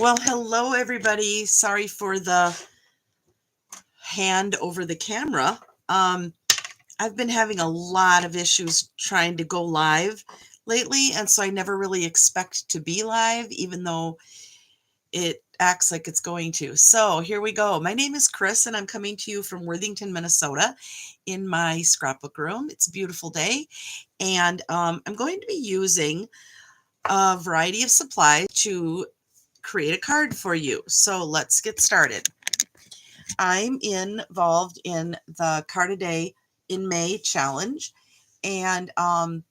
Well, hello everybody. Sorry for the hand over the camera. I've been having a lot of issues trying to go live lately, and so I never really expect to be live, even though it acts like it's going to. So here we go. My name is Chris, and I'm coming to you from Worthington, Minnesota, in my scrapbook room. It's a beautiful day, and I'm going to be using a variety of supplies to create a card for you. So let's get started. I'm involved in the Card a Day in May challenge, and I'm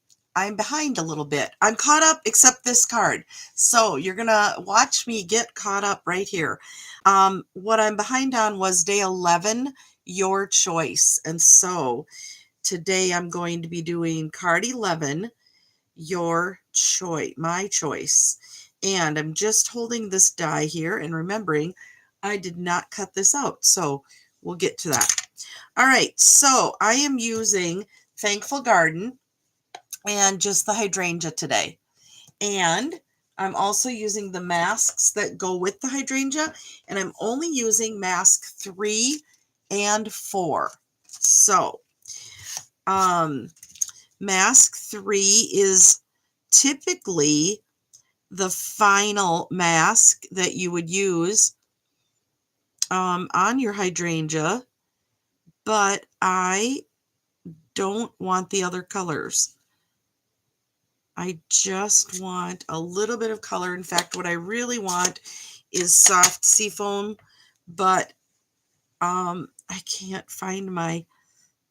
behind a little bit. I'm caught up except this card. So you're going to watch me get caught up right here. What I'm behind on was day 11, your choice. And so today I'm going to be doing card 11, your choice, my choice. And I'm just holding this die here and remembering I did not cut this out. So we'll get to that. All right. So I am using Thankful Garden and just the hydrangea today. And I'm also using the masks that go with the hydrangea. And I'm only using mask 3 and 4. So mask 3 is typically the final mask that you would use on your hydrangea, but I don't want the other colors. I just want a little bit of color. In fact, what I really want is soft seafoam, but I can't find my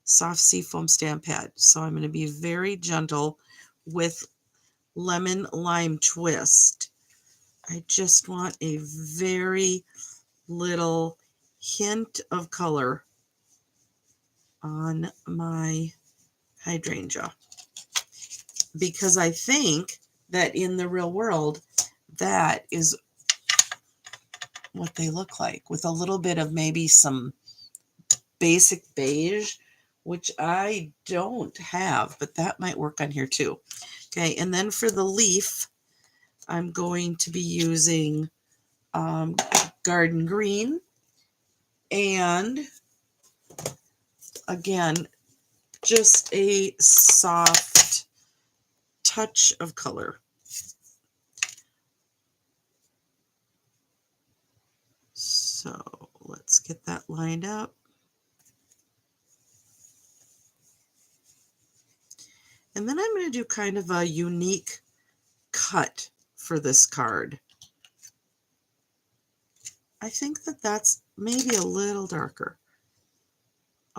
soft seafoam stamp pad, so I'm going to be very gentle with Lemon Lime Twist. I just want a very little hint of color on my hydrangea, because I think that in the real world, that is what they look like, with a little bit of maybe some basic beige, which I don't have, but that might work on here too. Okay, and then for the leaf, I'm going to be using Garden Green, and again, just a soft touch of color. So let's get that lined up. And then I'm going to do kind of a unique cut for this card. I think that that's maybe a little darker.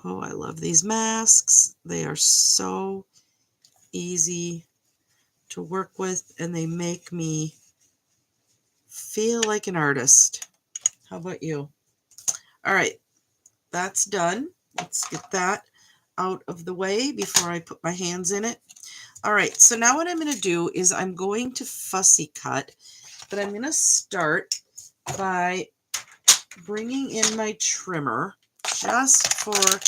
Oh, I love these masks. They are so easy to work with, and they make me feel like an artist. How about you? All right, that's done. Let's get that out of the way before I put my hands in it. All right, so now what I'm going to do is I'm going to fussy cut, but I'm going to start by bringing in my trimmer just for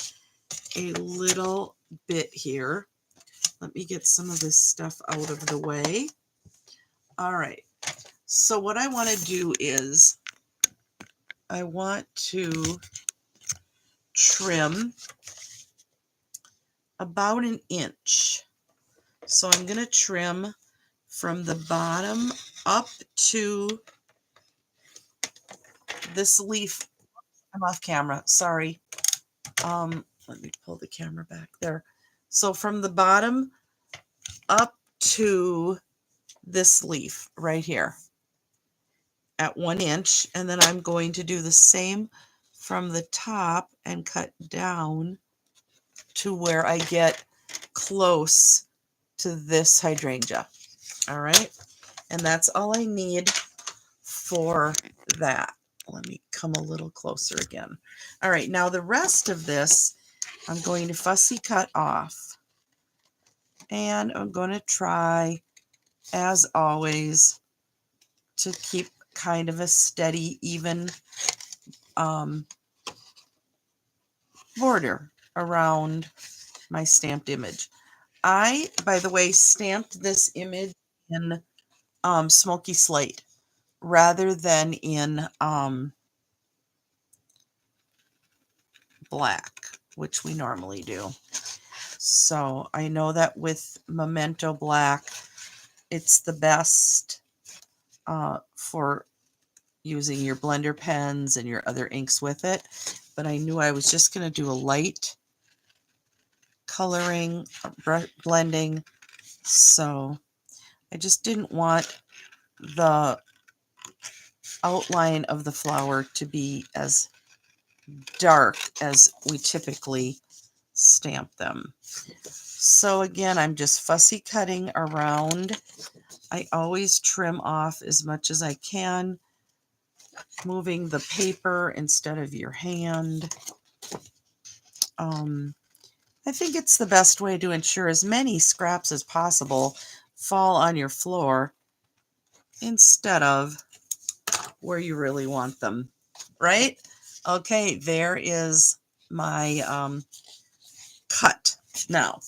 a little bit here. Let me get some of this stuff out of the way. All right, so what I want to do is I want to trim about an inch. So I'm going to trim from the bottom up to this leaf. I'm off camera, sorry. Let me pull the camera back there. So from the bottom up to this leaf right here at 1 inch, and then I'm going to do the same from the top and cut down to where I get close to this hydrangea. All right, and that's all I need for that. Let me come a little closer again. All right, now the rest of this I'm going to fussy cut off, and I'm going to try, as always, to keep kind of a steady, even border around my stamped image. I, by the way, stamped this image in Smoky Slate. rather than in black, which we normally do. So I know that with Memento Black, it's the best for using your blender pens and your other inks with it. But I knew I was just going to do a light coloring, blending. So I just didn't want the outline of the flower to be as dark as we typically stamp them. So again, I'm just fussy cutting around. I always trim off as much as I can, moving the paper instead of your hand. I think it's the best way to ensure as many scraps as possible fall on your floor instead of where you really want them, right? Okay, there is my cut. Now,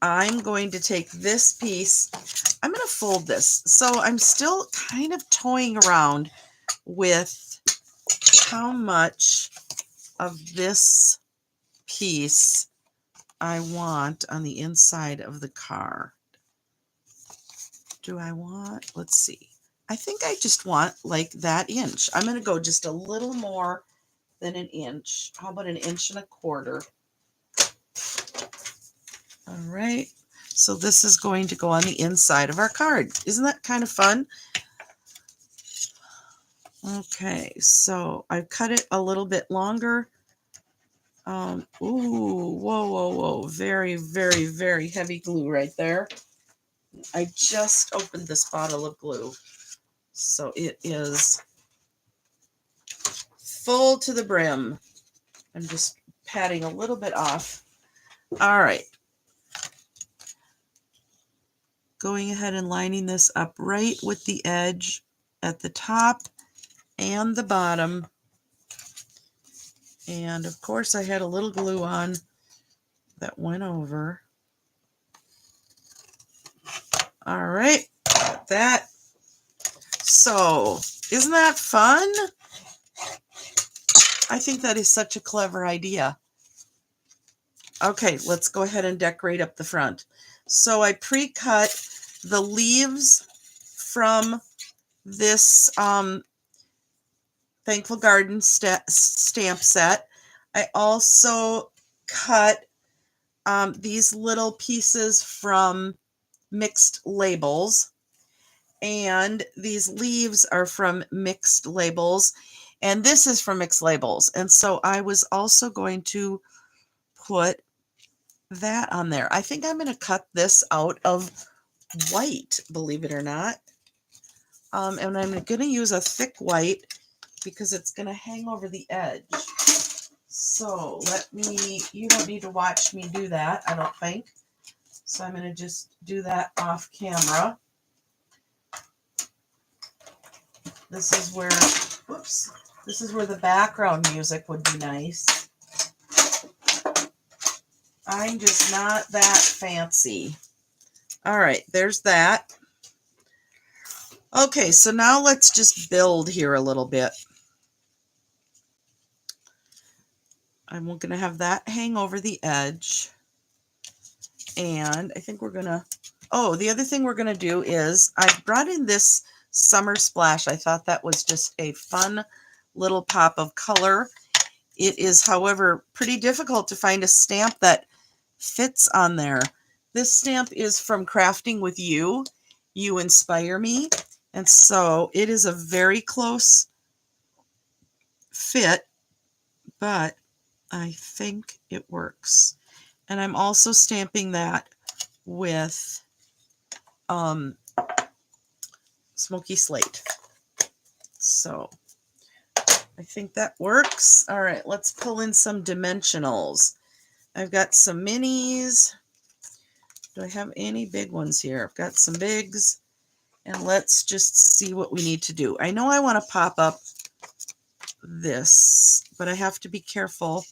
I'm going to take this piece, I'm going to fold this. So I'm still kind of toying around with how much of this piece I want on the inside of the card. Do I want, let's see. I think I just want like that inch. I'm going to go just a little more than an inch. How about 1.25 inches? All right. So this is going to go on the inside of our card. Isn't that kind of fun? Okay, so I've cut it a little bit longer. Ooh, whoa, whoa, whoa. Very, very, very heavy glue right there. I just opened this bottle of glue. So it is full to the brim. I'm just patting a little bit off. All right. Going ahead and lining this up right with the edge at the top and the bottom. And of course I had a little glue on that went over. All right, got that. So, isn't that fun? I think that is such a clever idea. Okay, let's go ahead and decorate up the front. So I pre-cut the leaves from this Thankful Garden stamp set. I also cut these little pieces from Mixed Labels, and these leaves are from Mixed Labels, and this is from Mixed Labels. And so I was also going to put that on there. I think I'm going to cut this out of white, believe it or not. And I'm going to use a thick white because it's going to hang over the edge. So you don't need to watch me do that, I don't think. So I'm going to just do that off camera. This is where, whoops, this is where the background music would be nice. I'm just not that fancy. All right, there's that. Okay, so now let's just build here a little bit. I'm going to have that hang over the edge. And I think we're going to, oh, the other thing we're going to do is I brought in this Summer Splash. I thought that was just a fun little pop of color. It is, however, pretty difficult to find a stamp that fits on there. This stamp is from Crafting with You. You Inspire Me. And so it is a very close fit, but I think it works. And I'm also stamping that with Smoky Slate. So I think that works. All right, let's pull in some dimensionals. I've got some minis. Do I have any big ones here? I've got some bigs. And let's just see what we need to do. I know I want to pop up this, but I have to be careful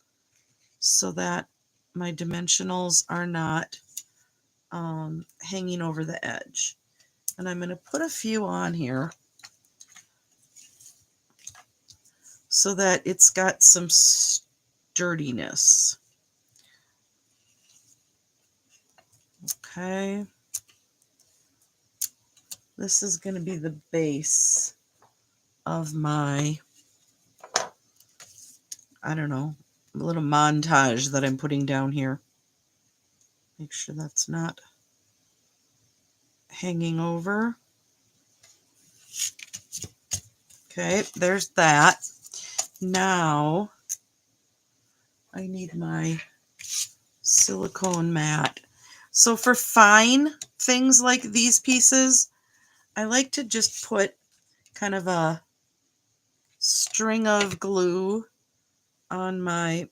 so that my dimensionals are not hanging over the edge. And I'm going to put a few on here. so that it's got some sturdiness. Okay. This is going to be the base of my, I don't know, little montage that I'm putting down here. Make sure that's not hanging over. Okay, there's that. Now I need my silicone mat. So for fine things like these pieces, I like to just put kind of a string of glue on my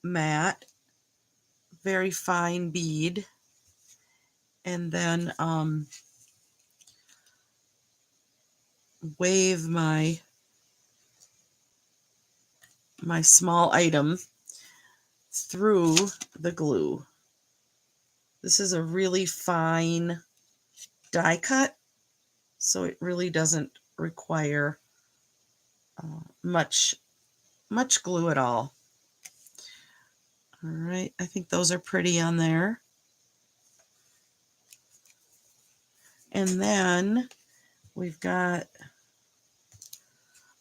mat, very fine bead, and then wave my small item through the glue. This is a really fine die cut, so it really doesn't require much glue at all. All right, I think those are pretty on there. And then we've got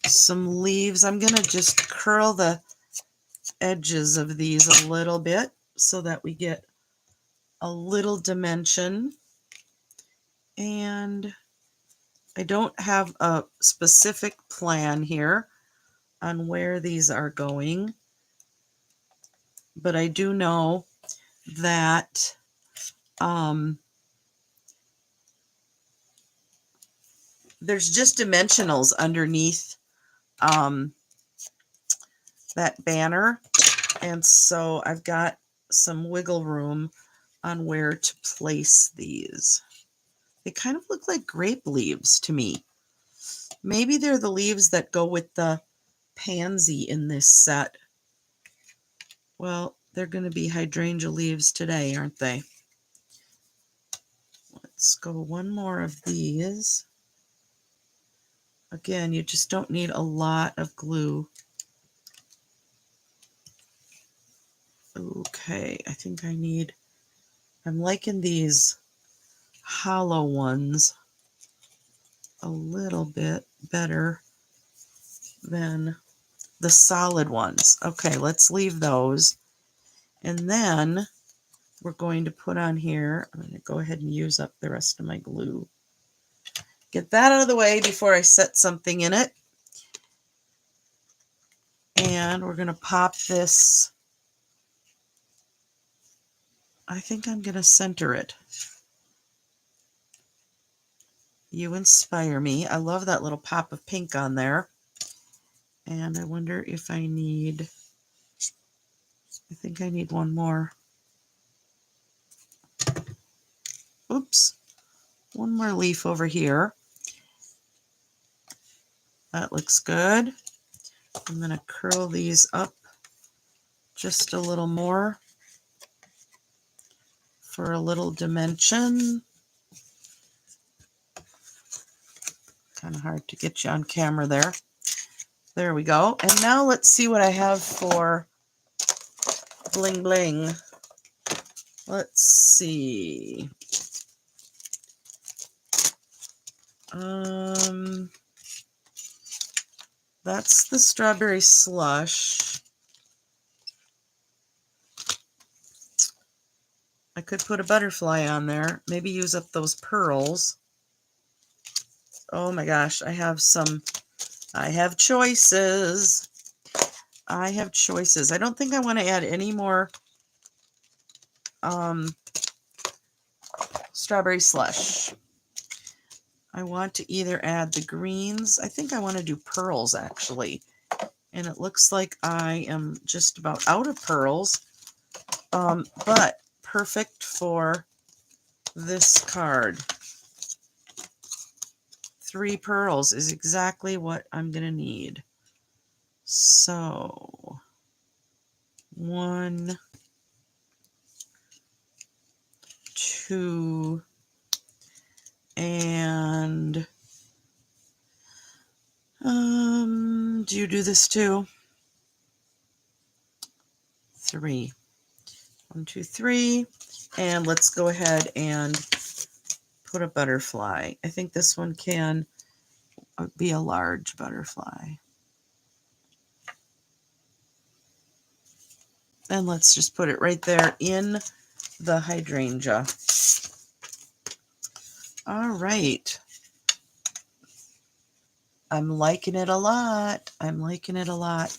some leaves. I'm going to just curl the edges of these a little bit so that we get a little dimension. And I don't have a specific plan here on where these are going, but I do know that there's just dimensionals underneath that banner, and so I've got some wiggle room on where to place these. They kind of look like grape leaves to me. Maybe they're the leaves that go with the pansy in this set. Well, they're going to be hydrangea leaves today, aren't they? Let's go one more of these. Again, you just don't need a lot of glue. Okay, I think I'm liking these hollow ones a little bit better than the solid ones. Okay, let's leave those. And then we're going to put on here, I'm going to go ahead and use up the rest of my glue. Get that out of the way before I set something in it. And we're going to pop this. I think I'm going to center it. You inspire me. I love that little pop of pink on there. And I wonder if I think I need one more. Oops. One more leaf over here. That looks good. I'm going to curl these up just a little more for a little dimension. Kind of hard to get you on camera there. There we go. And now let's see what I have for bling bling. Let's see. That's the strawberry slush. I could put a butterfly on there. Maybe use up those pearls. Oh my gosh, I have choices. I have choices. I don't think I want to add any more strawberry slush. I want to either add the greens. I think I want to do pearls actually. And it looks like I am just about out of pearls. But perfect for this card. 3 pearls is exactly what I'm going to need. So 1, 2, and Do you do this too? 3. 1, 2, 3. And let's go ahead and put a butterfly. I think this one can be a large butterfly. And let's just put it right there in the hydrangea. All right. I'm liking it a lot. I'm liking it a lot.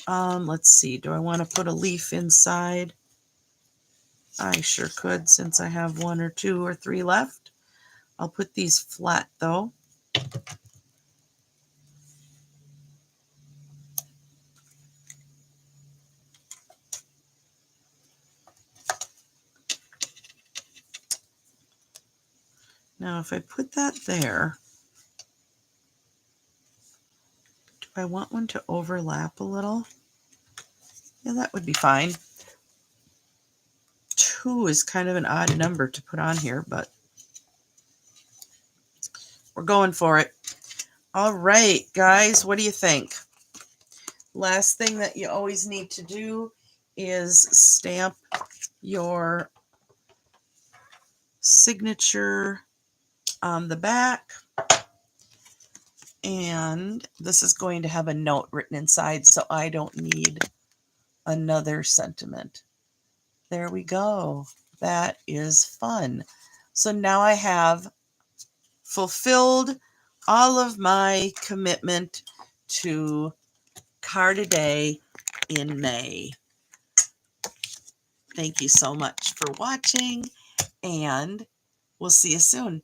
Let's see. Do I want to put a leaf inside? I sure could, since I have 1 or 2 or 3 left. I'll put these flat though. Now if I put that there, do I want one to overlap a little? Yeah, that would be fine. 2 is kind of an odd number to put on here, but we're going for it. All right, guys, what do you think? Last thing that you always need to do is stamp your signature on the back. And this is going to have a note written inside, so I don't need another sentiment. There we go. That is fun. So now I have fulfilled all of my commitment to Card a Day in May. Thank you so much for watching, and we'll see you soon.